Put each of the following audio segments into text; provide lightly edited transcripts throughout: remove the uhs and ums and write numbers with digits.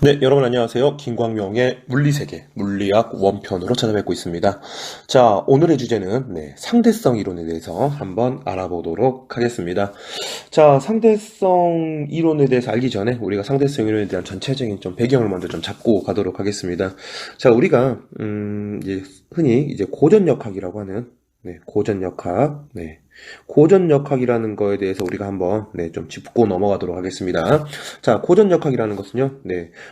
네, 여러분 안녕하세요. 김광명의 물리세계, 물리학 원편으로 찾아뵙고 있습니다. 자, 오늘의 주제는 상대성 이론에 대해서 한번 알아보도록 하겠습니다. 자, 상대성 이론에 대해서 알기 전에 우리가 상대성 이론에 대한 전체적인 좀 배경을 먼저 좀 잡고 가도록 하겠습니다. 자, 우리가 이제 흔히 이제 고전역학이라고 하는 고전역학, 고전역학이라는 거에 대해서 우리가 한번 좀 짚고 넘어가도록 하겠습니다. 자, 고전역학이라는 것은요,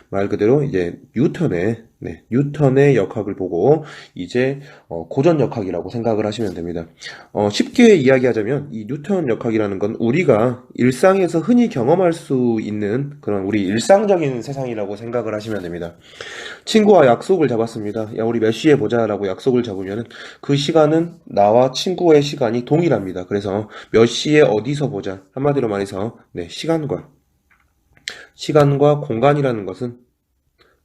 말 그대로 이제 뉴턴의 역학을 보고 이제 고전역학이라고 생각을 하시면 됩니다. 쉽게 이야기하자면 이 뉴턴 역학이라는 건 우리가 일상에서 흔히 경험할 수 있는 그런 우리 일상적인 세상이라고 생각을 하시면 됩니다. 친구와 약속을 잡았습니다. 야, 우리 몇 시에 보자라고 약속을 잡으면 그 시간은 나와 친구의 시간이 동일합니다. 그래서 몇 시에 어디서 보자. 한마디로 말해서 시간과 공간이라는 것은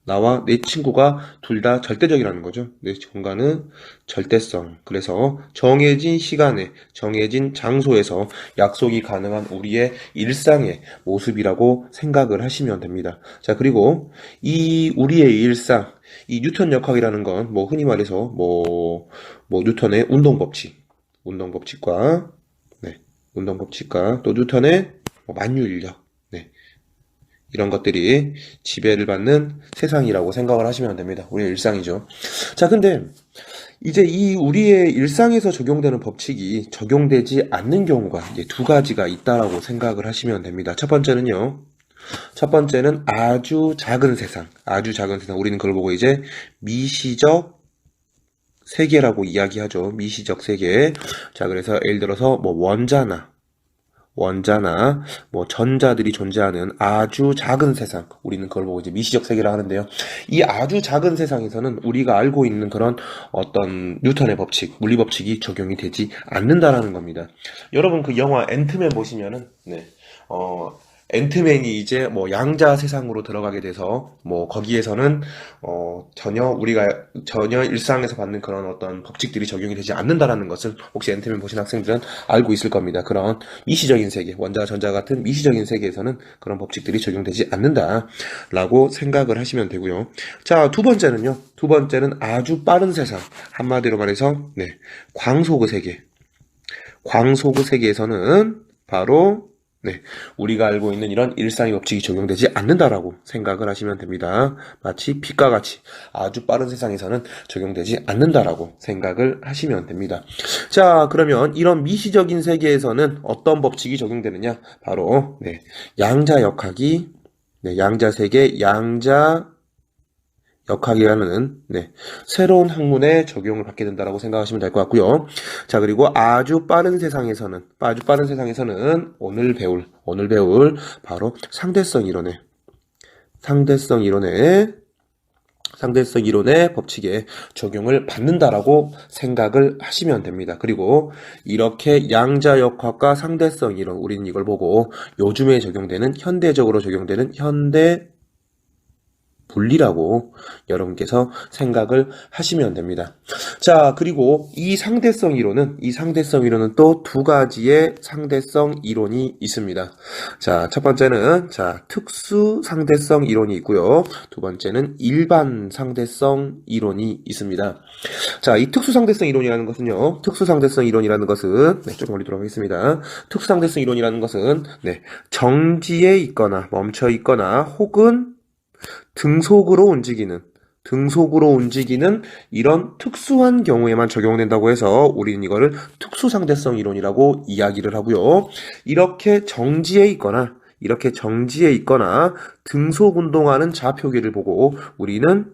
나와 내 친구가 둘 다 절대적이라는 거죠. 내 공간은 절대성. 그래서 정해진 시간에, 정해진 장소에서 약속이 가능한 우리의 일상의 모습이라고 생각을 하시면 됩니다. 자, 그리고 이 우리의 일상, 이 뉴턴 역학이라는 건 흔히 말해서 뉴턴의 운동법칙과 운동법칙과 또 뉴턴의 만유인력, 이런 것들이 지배를 받는 세상이라고 생각을 하시면 됩니다. 우리의 일상이죠. 자, 근데 이제 이 우리의 일상에서 적용되는 법칙이 적용되지 않는 경우가 이제 두 가지가 있다라고 생각을 하시면 됩니다. 첫 번째는 아주 작은 세상. 우리는 그걸 보고 이제 미시적 세계라고 이야기하죠. 미시적 세계. 자, 그래서 예를 들어서 원자나 전자들이 존재하는 아주 작은 세상, 우리는 그걸 보고 이제 미시적 세계라 하는데요. 이 아주 작은 세상에서는 우리가 알고 있는 그런 어떤 뉴턴의 법칙, 물리 법칙이 적용이 되지 않는다라는 겁니다. 여러분 그 영화 앤트맨 보시면은 앤트맨이 이제 양자 세상으로 들어가게 돼서 거기에서는 우리가 전혀 일상에서 받는 그런 어떤 법칙들이 적용이 되지 않는다라는 것을 혹시 앤트맨 보신 학생들은 알고 있을 겁니다. 그런 미시적인 세계, 원자와 전자 같은 미시적인 세계에서는 그런 법칙들이 적용되지 않는다라고 생각을 하시면 되고요. 자, 두 번째는 아주 빠른 세상, 한마디로 말해서 광속의 세계. 광속의 세계에서는 바로 우리가 알고 있는 이런 일상의 법칙이 적용되지 않는다라고 생각을 하시면 됩니다. 마치 빛과 같이 아주 빠른 세상에서는 적용되지 않는다라고 생각을 하시면 됩니다. 자, 그러면 이런 미시적인 세계에서는 어떤 법칙이 적용되느냐? 바로 양자역학이 양자세계, 역학이라는 새로운 학문에 적용을 받게 된다라고 생각하시면 될 것 같고요. 자, 그리고 아주 빠른 세상에서는 오늘 배울 바로 상대성 이론의 법칙에 적용을 받는다라고 생각을 하시면 됩니다. 그리고 이렇게 양자역학과 상대성 이론, 우리는 이걸 보고 요즘에 현대적으로 적용되는 현대 분리라고 여러분께서 생각을 하시면 됩니다. 자, 그리고 이 상대성 이론은 또 두 가지의 상대성 이론이 있습니다. 자, 첫 번째는 특수 상대성 이론이 있고요. 두 번째는 일반 상대성 이론이 있습니다. 자, 이 특수 상대성 이론이라는 것은요. 조금 멀리 돌아가겠습니다. 특수 상대성 이론이라는 것은 정지해 있거나 멈춰 있거나 혹은 등속으로 움직이는 이런 특수한 경우에만 적용된다고 해서 우리는 이거를 특수상대성 이론이라고 이야기를 하고요. 이렇게 정지해 있거나 등속 운동하는 좌표계를 보고 우리는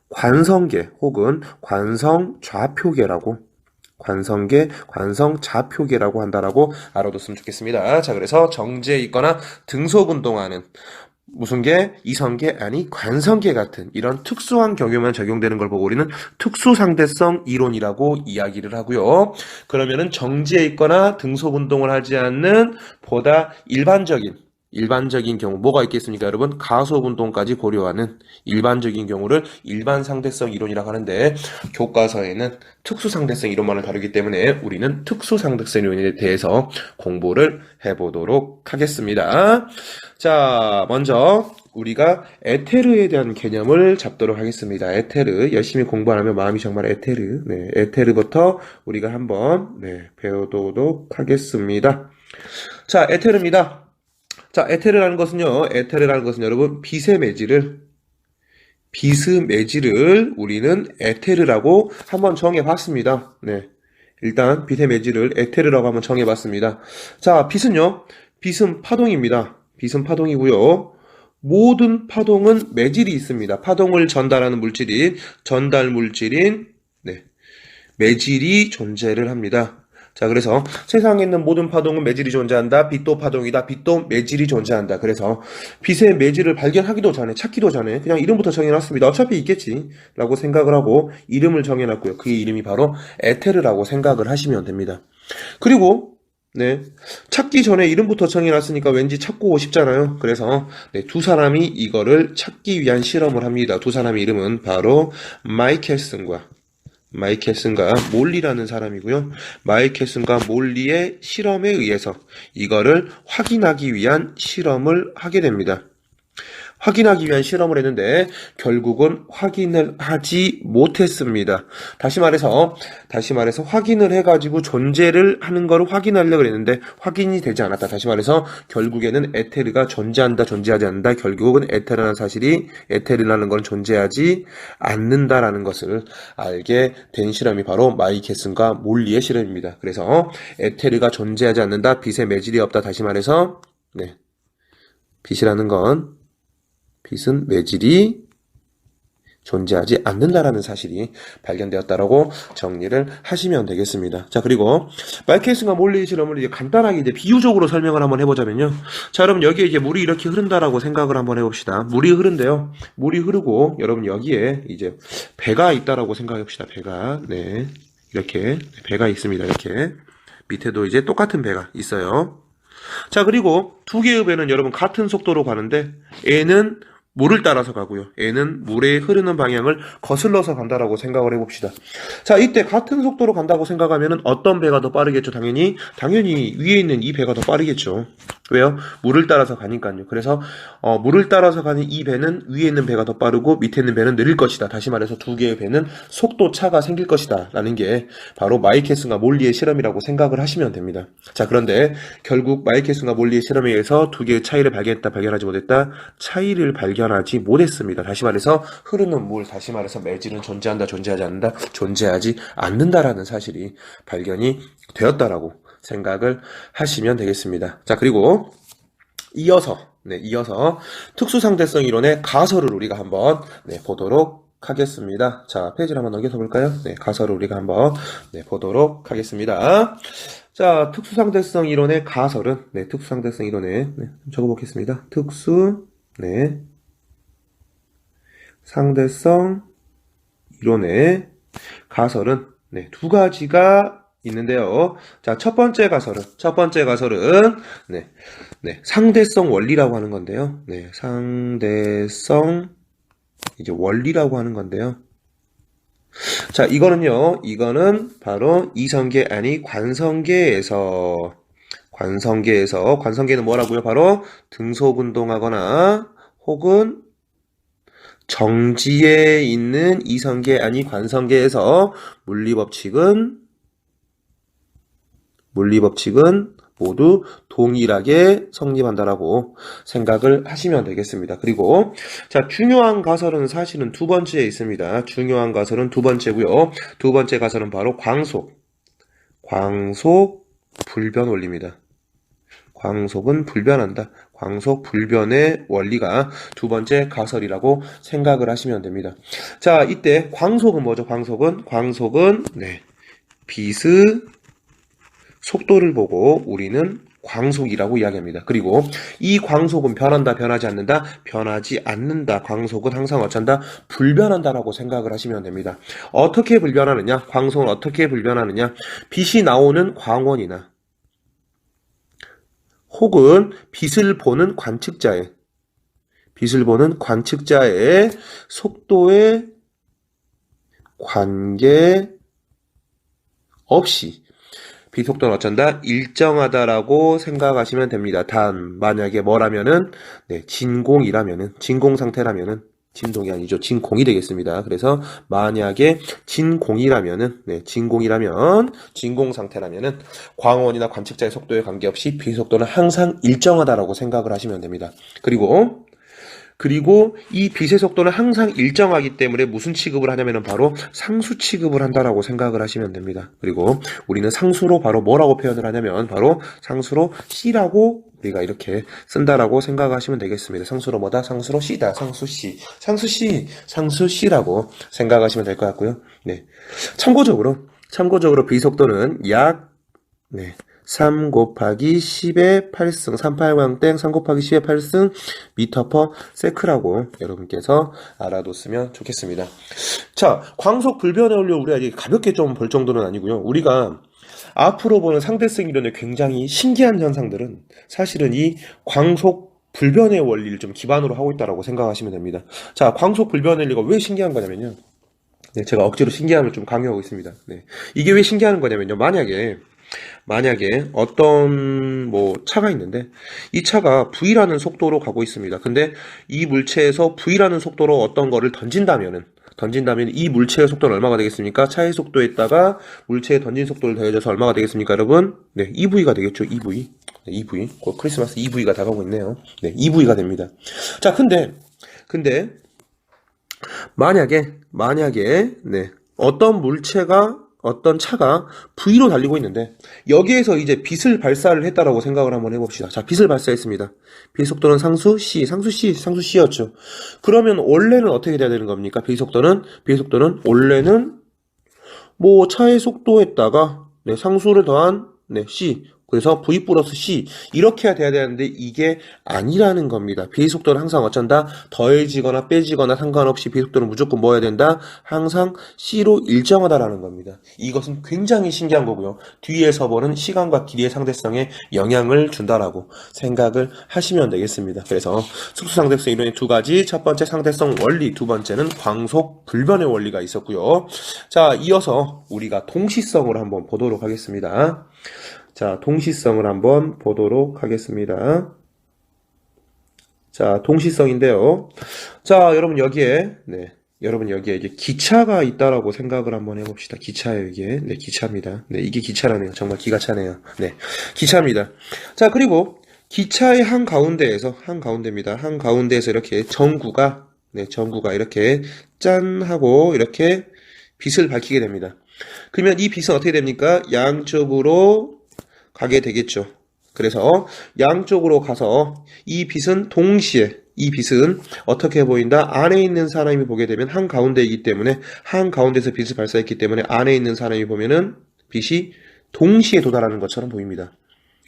관성계 혹은 관성 좌표계라고 한다라고 알아뒀으면 좋겠습니다. 자, 그래서 정지해 있거나 등속 운동하는 무슨 계? 이성계? 아니, 관성계 같은 이런 특수한 경우에만 적용되는 걸 보고 우리는 특수상대성 이론이라고 이야기를 하고요. 그러면은 정지해 있거나 등속 운동을 하지 않는 보다 일반적인 일반적인 경우 뭐가 있겠습니까, 여러분? 가속운동까지 고려하는 일반적인 경우를 일반 상대성 이론이라고 하는데, 교과서에는 특수 상대성 이론만을 다루기 때문에 우리는 특수 상대성 이론에 대해서 공부를 해보도록 하겠습니다. 자, 먼저 우리가 에테르에 대한 개념을 잡도록 하겠습니다. 에테르, 열심히 공부 안 하면 마음이 정말 에테르. 네, 에테르부터 우리가 한번 배워보도록 하겠습니다. 자, 에테르입니다. 자, 에테르라는 것은요, 여러분, 빛의 매질을 우리는 에테르라고 한번 정해봤습니다. 네. 일단 빛의 매질을 에테르라고 한번 정해봤습니다. 자, 빛은 파동입니다. 빛은 파동이고요. 모든 파동은 매질이 있습니다. 파동을 전달하는 물질인 전달 물질인 매질이 존재를 합니다. 자, 그래서 세상에 있는 모든 파동은 매질이 존재한다. 빛도 파동이다. 빛도 매질이 존재한다. 그래서 빛의 매질을 발견하기도 전에, 찾기도 전에 그냥 이름부터 정해놨습니다. 어차피 있겠지 라고 생각을 하고 이름을 정해놨고요. 그 이름이 바로 에테르라고 생각을 하시면 됩니다. 그리고 찾기 전에 이름부터 정해놨으니까 왠지 찾고 싶잖아요. 그래서 두 사람이 이거를 찾기 위한 실험을 합니다. 두 사람의 이름은 바로 마이켈슨과 몰리라는 사람이고요. 마이켈슨과 몰리의 실험에 의해서 이거를 확인하기 위한 실험을 하게 됩니다. 확인하기 위한 실험을 했는데 결국은 확인을 하지 못했습니다. 다시 말해서 확인을 해가지고 존재를 하는 거를 확인하려고 했는데 확인이 되지 않았다. 다시 말해서 결국에는 에테르가 존재한다, 존재하지 않는다. 결국은 에테르라는 건 존재하지 않는다라는 것을 알게 된 실험이 바로 마이켈슨과 몰리의 실험입니다. 그래서 에테르가 존재하지 않는다, 빛의 매질이 없다. 다시 말해서 빛은 매질이 존재하지 않는다라는 사실이 발견되었다라고 정리를 하시면 되겠습니다. 자, 그리고 마이켈슨과 몰리의 실험을 이제 간단하게 비유적으로 설명을 한번 해보자면요. 자, 여러분 여기에 이제 물이 이렇게 흐른다라고 생각을 한번 해봅시다. 물이 흐른데요. 물이 흐르고 여러분 여기에 이제 배가 있다라고 생각해봅시다. 배가 이렇게 배가 있습니다. 이렇게 밑에도 이제 똑같은 배가 있어요. 자, 그리고 두 개의 배는 여러분 같은 속도로 가는데 A는 물을 따라서 가고요. N은 물의 흐르는 방향을 거슬러서 간다라고 생각을 해봅시다. 자, 이때 같은 속도로 간다고 생각하면은 어떤 배가 더 빠르겠죠? 당연히 위에 있는 이 배가 더 빠르겠죠. 왜요? 물을 따라서 가니까요. 그래서 물을 따라서 가는 이 배는 위에 있는 배가 더 빠르고 밑에 있는 배는 느릴 것이다. 다시 말해서 두 개의 배는 속도 차가 생길 것이다 라는 게 바로 마이켈슨과 몰리의 실험이라고 생각을 하시면 됩니다. 자, 그런데 결국 마이켈슨과 몰리의 실험에 의해서 두 개의 차이를 발견하지 못했다. 차이를 발견하지 못했습니다. 다시 말해서 흐르는 물, 다시 말해서 매질은 존재한다, 존재하지 않는다, 존재하지 않는다라는 사실이 발견이 되었다라고 생각을 하시면 되겠습니다. 자, 그리고 이어서 특수상대성 이론의 가설을 우리가 한번 보도록 하겠습니다. 자, 페이지를 한번 넘겨서 볼까요? 가설을 우리가 한번 보도록 하겠습니다. 자, 특수상대성 이론의 가설은 특수상대성 이론에 적어보겠습니다. 상대성 이론의 가설은 두 가지가 있는데요. 자, 첫 번째 가설은 상대성 원리라고 하는 건데요. 상대성 원리라고 하는 건데요. 자, 이거는 바로 이성계 아니 관성계에서 관성계는 뭐라고요? 바로 등속운동하거나 혹은 정지에 있는 이성계 아니 관성계에서 물리법칙은 모두 동일하게 성립한다라고 생각을 하시면 되겠습니다. 그리고 자, 중요한 가설은 사실은 두 번째에 있습니다. 중요한 가설은 두 번째고요. 두 번째 가설은 바로 광속 불변 원리입니다. 광속은 불변한다. 광속 불변의 원리가 두 번째 가설이라고 생각을 하시면 됩니다. 자, 이때 광속은 뭐죠? 광속은 빛의 속도를 보고 우리는 광속이라고 이야기합니다. 그리고 이 광속은 변한다, 변하지 않는다, 변하지 않는다. 광속은 항상 어쩐다, 불변한다라고 생각을 하시면 됩니다. 어떻게 불변하느냐? 광속은 어떻게 불변하느냐? 빛이 나오는 광원이나 혹은 빛을 보는 관측자의 속도에 관계없이 비속도는 어쩐다? 일정하다라고 생각하시면 됩니다. 단 만약에 뭐라면은 진공 상태라면은 진동이 아니죠. 진공이 되겠습니다. 그래서 만약에 진공이라면은 진공 상태라면은 광원이나 관측자의 속도에 관계없이 비속도는 항상 일정하다라고 생각을 하시면 됩니다. 그리고 이 빛의 속도는 항상 일정하기 때문에 무슨 취급을 하냐면은 바로 상수 취급을 한다라고 생각을 하시면 됩니다. 그리고 우리는 상수로 바로 뭐라고 표현을 하냐면 바로 상수로 C라고 우리가 이렇게 쓴다라고 생각하시면 되겠습니다. 상수로 뭐다? 상수로 C다. 상수 C라고 생각하시면 될 것 같고요. 네. 참고적으로 비속도는 약 3 곱하기 10의 8승 38광땡 3 곱하기 10의 8승 미터 퍼 세크라고 여러분께서 알아뒀으면 좋겠습니다. 자, 광속 불변의 원리 우리가 이제 가볍게 좀 볼 정도는 아니고요. 우리가 앞으로 보는 상대성 이론의 굉장히 신기한 현상들은 사실은 이 광속 불변의 원리를 좀 기반으로 하고 있다고 생각하시면 됩니다. 자, 광속 불변의 원리가 왜 신기한 거냐면요. 제가 억지로 신기함을 좀 강요하고 있습니다. 이게 왜 신기한 거냐면요. 만약에 어떤 차가 있는데 이 차가 V라는 속도로 가고 있습니다. 근데 이 물체에서 V라는 속도로 어떤 거를 던진다면 이 물체의 속도는 얼마가 되겠습니까? 차의 속도에다가 물체의 던진 속도를 더해줘서 얼마가 되겠습니까, 여러분? EV가 되겠죠. EV. 곧 크리스마스 EV가 다가오고 있네요. EV가 됩니다. 자, 근데 만약에 어떤 차가 V로 달리고 있는데 여기에서 이제 빛을 발사를 했다라고 생각을 한번 해봅시다. 자, 빛을 발사했습니다. 빛의 속도는 상수 C였죠. 그러면 원래는 어떻게 돼야 되는 겁니까? 빛의 속도는 원래는 차의 속도에다가 상수를 더한 C, 그래서 V 플러스 C 이렇게 돼야 되는데 이게 아니라는 겁니다. 비속도는 항상 어쩐다? 더해지거나 빼지거나 상관없이 비속도는 무조건 뭐 해야 된다? 항상 C로 일정하다라는 겁니다. 이것은 굉장히 신기한 거고요. 뒤에서 보는 시간과 길이의 상대성에 영향을 준다라고 생각을 하시면 되겠습니다. 그래서 특수상대성 이론의 두 가지, 첫 번째 상대성 원리, 두 번째는 광속 불변의 원리가 있었고요. 자, 이어서 우리가 동시성을 한번 보도록 하겠습니다. 자, 동시성을 한번 보도록 하겠습니다. 자, 동시성인데요. 자, 여러분 여기에 이제 기차가 있다라고 생각을 한번 해봅시다. 기차예요, 이게. 기차입니다. 이게 기차라네요. 정말 기가 차네요. 기차입니다. 자, 그리고 기차의 한가운데입니다. 한가운데에서 이렇게 전구가 이렇게 짠 하고 이렇게 빛을 밝히게 됩니다. 그러면 이 빛은 어떻게 됩니까? 양쪽으로 가게 되겠죠. 그래서 양쪽으로 가서 이 빛은 어떻게 보인다? 안에 있는 사람이 보게 되면 한가운데이기 때문에 한가운데서 빛을 발사했기 때문에 안에 있는 사람이 보면은 빛이 동시에 도달하는 것처럼 보입니다.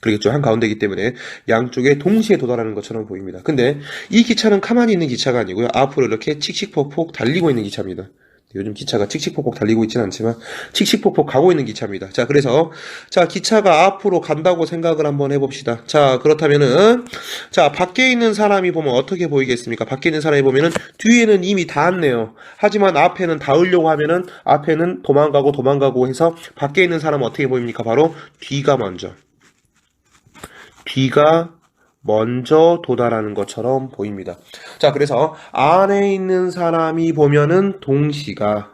그러겠죠. 한가운데이기 때문에 양쪽에 동시에 도달하는 것처럼 보입니다. 근데 이 기차는 가만히 있는 기차가 아니고요. 앞으로 이렇게 칙칙폭폭 달리고 있는 기차입니다. 요즘 기차가 칙칙폭폭 달리고 있지는 않지만 칙칙폭폭 가고 있는 기차입니다. 자, 그래서 기차가 앞으로 간다고 생각을 한번 해봅시다. 자, 그렇다면은 밖에 있는 사람이 보면 어떻게 보이겠습니까? 밖에 있는 사람이 보면은 뒤에는 이미 닿았네요. 하지만 앞에는 닿으려고 하면은 앞에는 도망가고 해서 밖에 있는 사람은 어떻게 보입니까? 바로 뒤가 먼저 도달하는 것처럼 보입니다. 자, 그래서 안에 있는 사람이 보면은 동시가,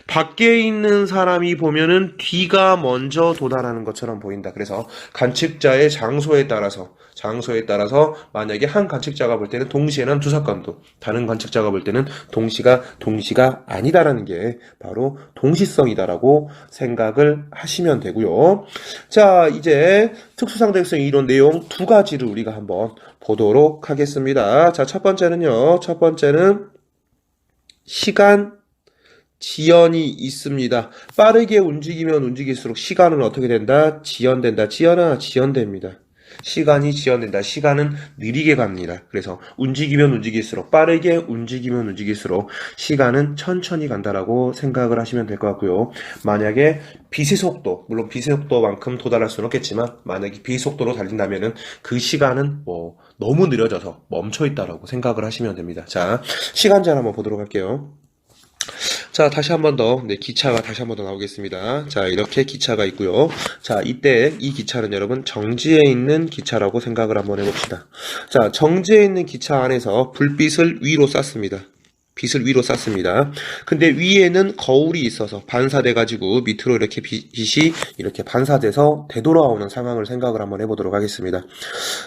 밖에 있는 사람이 보면은 뒤가 먼저 도달하는 것처럼 보인다. 그래서 관측자의 장소에 따라서 만약에 한 관측자가 볼 때는 동시에는 두 사건도, 다른 관측자가 볼 때는 동시가 아니다라는 게 바로 동시성이다라고 생각을 하시면 되고요. 자, 이제 특수상대성 이론 내용 두 가지를 우리가 한번 보도록 하겠습니다. 자, 첫 번째는 시간 지연이 있습니다. 빠르게 움직이면 움직일수록 시간은 어떻게 된다? 지연됩니다. 시간이 지연된다. 시간은 느리게 갑니다. 그래서 움직이면 움직일수록, 빠르게 움직이면 움직일수록 시간은 천천히 간다라고 생각을 하시면 될 것 같고요. 만약에 빛의 속도, 물론 빛의 속도만큼 도달할 수는 없겠지만 만약에 빛의 속도로 달린다면은 그 시간은 뭐 너무 느려져서 멈춰 있다라고 생각을 하시면 됩니다. 자, 시간제한 한번 보도록 할게요. 자, 다시 한 번 더, 네, 기차가 다시 한 번 더 나오겠습니다. 자, 이렇게 기차가 있고요. 자, 이때 이 기차는 여러분 정지에 있는 기차라고 생각을 한번 해봅시다. 자, 정지에 있는 기차 안에서 불빛을 위로 쐈습니다. 빛을 위로 쐈습니다. 근데 위에는 거울이 있어서 반사돼가지고 밑으로 이렇게 빛이 이렇게 반사돼서 되돌아오는 상황을 생각을 한번 해보도록 하겠습니다.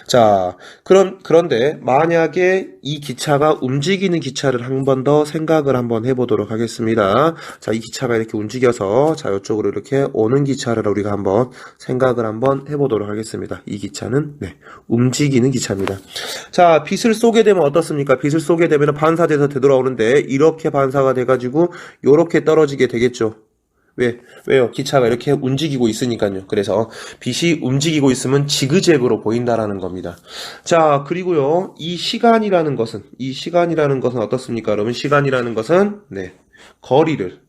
자, 그런데 만약에 이 기차가 움직이는 기차를 한 번 더 생각을 한번 해보도록 하겠습니다. 자, 이 기차가 이렇게 움직여서 자, 이쪽으로 이렇게 오는 기차를 우리가 한번 생각을 한번 해보도록 하겠습니다. 이 기차는 네, 움직이는 기차입니다. 자, 빛을 쏘게 되면 어떻습니까? 빛을 쏘게 되면 반사돼서 되돌아오는데 이렇게 반사가 돼가지고 이렇게 떨어지게 되겠죠. 왜요? 기차가 이렇게 움직이고 있으니까요. 그래서 빛이 움직이고 있으면 지그재그로 보인다라는 겁니다. 자, 그리고요, 이 시간이라는 것은 어떻습니까? 여러분, 시간이라는 것은, 네, 거리를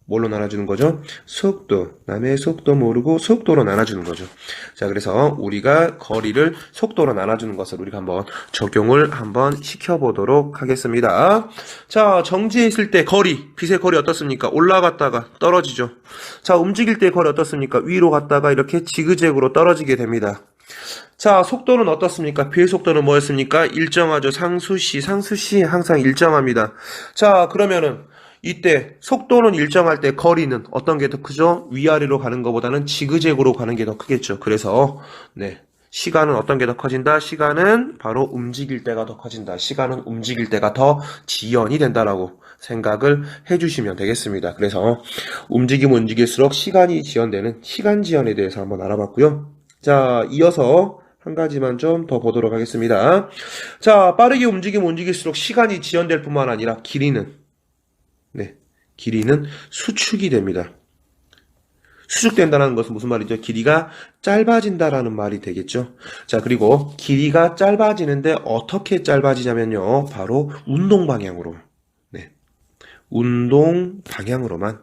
뭘로 나눠주는 거죠? 속도. 남의 속도 모르고 속도로 나눠주는 거죠. 자, 그래서 우리가 거리를 속도로 나눠주는 것을 우리가 한번 적용을 한번 시켜보도록 하겠습니다. 자, 정지해 있을 때 거리, 빛의 거리 어떻습니까? 올라갔다가 떨어지죠. 자, 움직일 때 거리 어떻습니까? 위로 갔다가 이렇게 지그재그로 떨어지게 됩니다. 자, 속도는 어떻습니까? 빛의 속도는 뭐였습니까? 일정하죠. 상수시 항상 일정합니다. 자, 그러면은 이때 속도는 일정할 때 거리는 어떤 게 더 크죠? 위아래로 가는 것보다는 지그재그로 가는 게 더 크겠죠. 그래서 네, 시간은 어떤 게 더 커진다? 시간은 바로 움직일 때가 더 커진다. 시간은 움직일 때가 더 지연이 된다라고 생각을 해주시면 되겠습니다. 그래서 움직이면 움직일수록 시간이 지연되는 시간 지연에 대해서 한번 알아봤고요. 자, 이어서 한 가지만 좀 더 보도록 하겠습니다. 자, 빠르게 움직이면 움직일수록 시간이 지연될 뿐만 아니라 길이는 수축이 됩니다. 수축된다는 것은 무슨 말이죠? 길이가 짧아진다라는 말이 되겠죠. 자, 그리고 길이가 짧아지는데 어떻게 짧아지냐면요. 바로 운동 방향으로. 네. 운동 방향으로만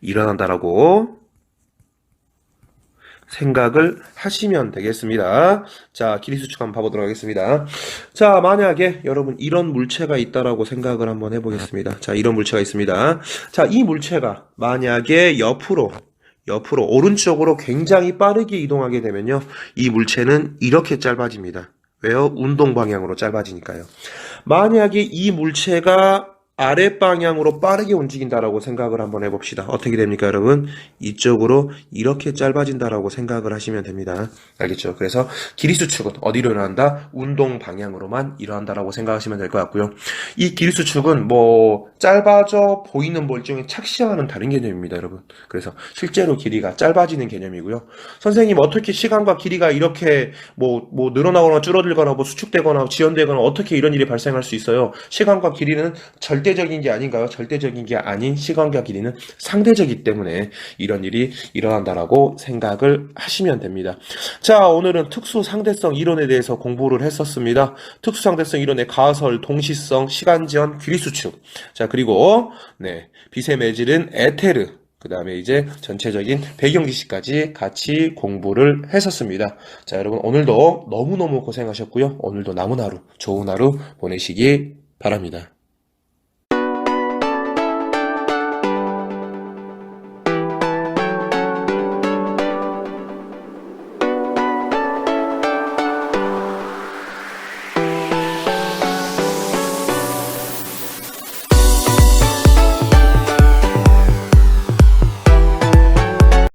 일어난다라고 생각을 하시면 되겠습니다. 자, 길이 수축 한번 봐보도록 하겠습니다. 자, 만약에 여러분 이런 물체가 있다라고 생각을 한번 해보겠습니다. 자, 이런 물체가 있습니다. 자, 이 물체가 만약에 옆으로 오른쪽으로 굉장히 빠르게 이동하게 되면요. 이 물체는 이렇게 짧아집니다. 왜요? 운동 방향으로 짧아지니까요. 만약에 이 물체가 아랫방향으로 빠르게 움직인다라고 생각을 한번 해봅시다. 어떻게 됩니까, 여러분? 이쪽으로 이렇게 짧아진다라고 생각을 하시면 됩니다. 알겠죠? 그래서 길이 수축은 어디로 일어난다? 운동 방향으로만 일어난다라고 생각하시면 될 것 같고요. 이 길이 수축은 뭐 짧아져 보이는 물질의 착시와는 다른 개념입니다, 여러분. 그래서 실제로 길이가 짧아지는 개념이고요. 선생님, 어떻게 시간과 길이가 이렇게 뭐 늘어나거나 줄어들거나 뭐 수축되거나 지연되거나 어떻게 이런 일이 발생할 수 있어요? 시간과 길이는 절대적인 게 아닌가요? 절대적인 게 아닌 시간과 길이는 상대적이기 때문에 이런 일이 일어난다라고 생각을 하시면 됩니다. 자, 오늘은 특수상대성 이론에 대해서 공부를 했었습니다. 특수상대성 이론의 가설, 동시성, 시간지연, 길이수축. 자, 그리고 네, 빛의 매질은 에테르. 그 다음에 이제 전체적인 배경 지식까지 같이 공부를 했었습니다. 자, 여러분 오늘도 너무너무 고생하셨고요. 오늘도 남은 하루, 좋은 하루 보내시기 바랍니다.